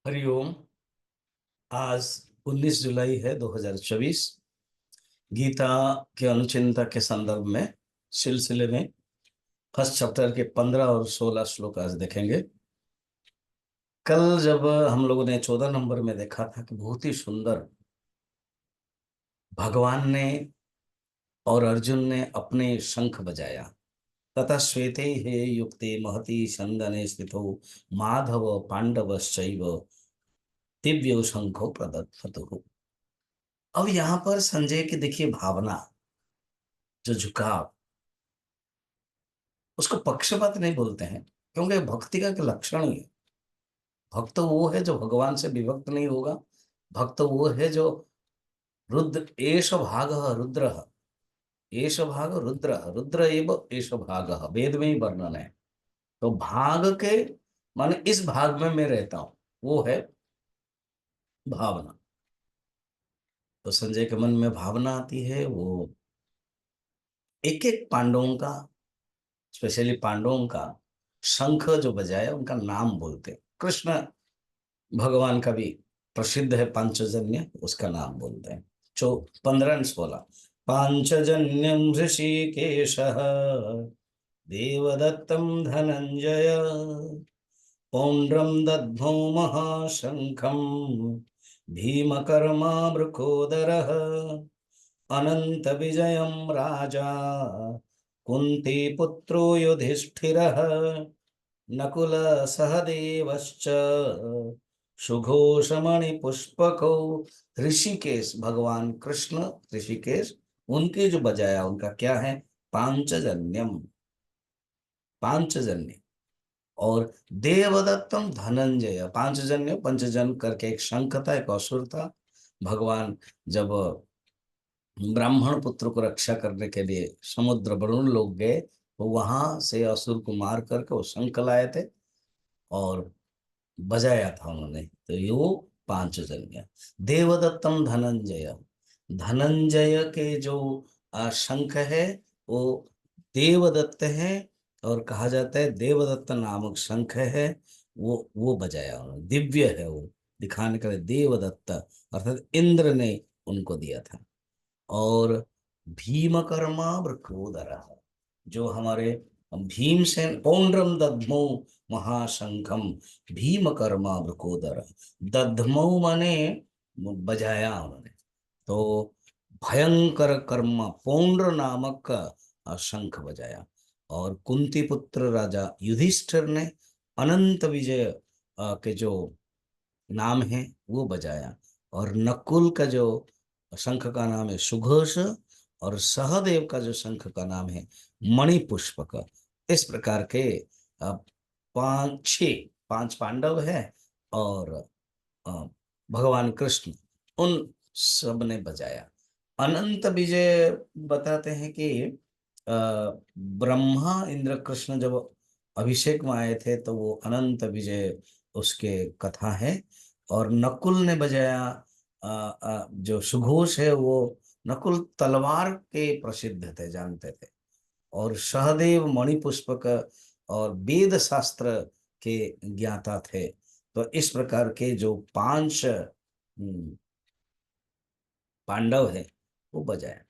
हरिओम। आज 19 जुलाई है 2024। गीता के अनुचिंता के संदर्भ में सिलसिले में फर्स्ट चैप्टर के 15 और 16 श्लोक आज देखेंगे। कल जब हम लोगों ने 14 नंबर में देखा था कि बहुत ही सुंदर भगवान ने और अर्जुन ने अपने शंख बजाया। तथा श्वेते हे युक्ते महति चंदने स्थितो माधव पांडवश्चैव दिव्यो शंखो प्रदत्मतुः। अब यहाँ पर संजय की देखिए भावना, जो झुकाव, उसको पक्षपात नहीं बोलते हैं, क्योंकि भक्ति का एक लक्षण ही है। भक्त वो है जो भगवान से विभक्त नहीं होगा। भक्त वो है जो रुद्र एष भाग रुद्र, एष भाग रुद्र, रुद्र एव एष भाग, वेद में ही वर्णन है। तो भाग के माने इस भाग में मैं रहता हूं, वो है भावना। तो संजय के मन में भावना आती है। वो एक एक पांडवों का, स्पेशली पांडवों का शंख जो बजाया उनका नाम बोलते हैं। कृष्ण भगवान का भी प्रसिद्ध है पांचजन्य, उसका नाम बोलते हैं। 15 ने 16। पांचजन्यम ऋषिकेश देवदत्तम धनंजय पौंड्रम दद्मौ महाशंखम भीमकर्मावृकोदरः अनंत विजयम राजा कुंती पुत्रो युधिष्ठिरः नकुल सहदेवश्च सुघोषमणि पुष्पको। ऋषिकेश भगवान कृष्ण, ऋषिकेश उनके जो बजाया उनका क्या है? पांचजन्यम, पांचजन्य। और देवदत्तम धनंजय, पांचजन्य पंचजन करके एक शंख था, एक असुर था। भगवान जब ब्राह्मण पुत्र को रक्षा करने के लिए समुद्र वरुण लोग गए, तो वहां से असुर को मार करके वो शंख लाए थे और बजाया था उन्होंने। तो ये वो पांचजन्य। देवदत्तम धनंजय, धनंजय के जो शंख है वो देवदत्त है। और कहा जाता है देवदत्त नामक शंख है, वो बजाया उन्होंने। दिव्य है वो, दिखाने के लिए देवदत्त अर्थात इंद्र ने उनको दिया था। और भीमकर्मा वृकोदर, जो हमारे भीमसेन, पौंड्रम दद्मौ महाशंखम भीमकर्मा वृकोदर। दद्मौ माने बजाया उन्होंने। तो भयंकर कर्म पौंड्र नामक शंख बजाया। और कुंती पुत्र राजा युधिष्ठिर ने अनंत विजय के जो नाम है वो बजाया। और नकुल का जो शंख का नाम है सुघोष, और सहदेव का जो शंख का नाम है मणिपुष्पक। इस प्रकार के अ, पांच पांडव है और अ, भगवान कृष्ण, उन सब ने बजाया। अनंत विजय बताते हैं कि ब्रह्मा इंद्र कृष्ण जब अभिषेक में आए थे तो वो अनंत विजय उसके कथा है। और नकुल ने बजाया जो सुघोष है वो, नकुल तलवार के प्रसिद्ध थे, जानते थे। और सहदेव मणिपुष्पक और वेद शास्त्र के ज्ञाता थे। तो इस प्रकार के जो पांच पांडव है वो बजाए।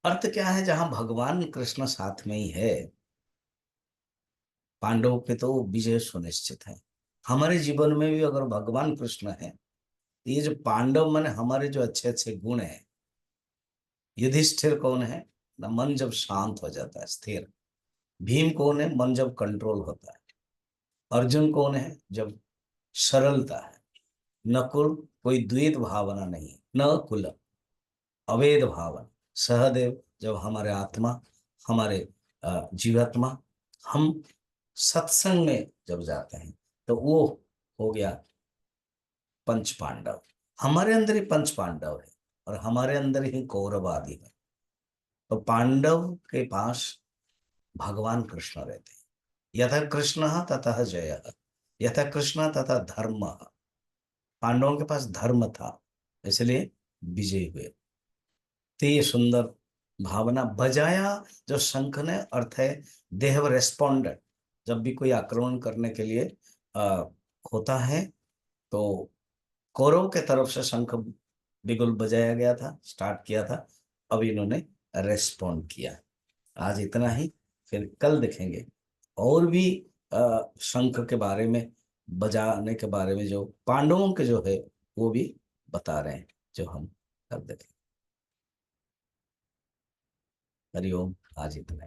अर्थ क्या है? जहां भगवान कृष्ण साथ में ही है, पांडवों के तो विजय सुनिश्चित है। हमारे जीवन में भी अगर भगवान कृष्ण है, तो ये जो पांडव माने हमारे जो अच्छे अच्छे गुण है। युधिष्ठिर कौन है? ना मन जब शांत हो जाता है, स्थिर। भीम कौन है? मन जब कंट्रोल होता है। अर्जुन कौन है? जब सरलता है। नकुल कोई द्वैत भावना नहीं है, न कुल अवेद भावना। सहदेव जब हमारे आत्मा, हमारे जीवात्मा, हम सत्संग में जब जाते हैं, तो वो हो गया पंच पांडव। हमारे अंदर ही पंच पांडव है और हमारे अंदर ही कौरव आदि है। तो पांडव के पास भगवान कृष्ण रहते हैं। यथा कृष्ण तथा जय, यथा कृष्ण तथा धर्म। पांडवों के पास धर्म था, इसलिए विजय हुए। तो ये सुंदर भावना बजाया जो शंख ने, अर्थ है दे हैव रेस्पॉन्डेड। जब भी कोई आक्रमण करने के लिए आ, होता है तो कौरव के तरफ से शंख बिगुल बजाया गया था, स्टार्ट किया था। अब इन्होंने रेस्पॉन्ड किया। आज इतना ही, फिर कल देखेंगे और भी शंख के बारे में, बजाने के बारे में, जो पांडवों के जो है वो भी बता रहे हैं, जो हम कल देखेंगे। हरिओम। आज इतना ही।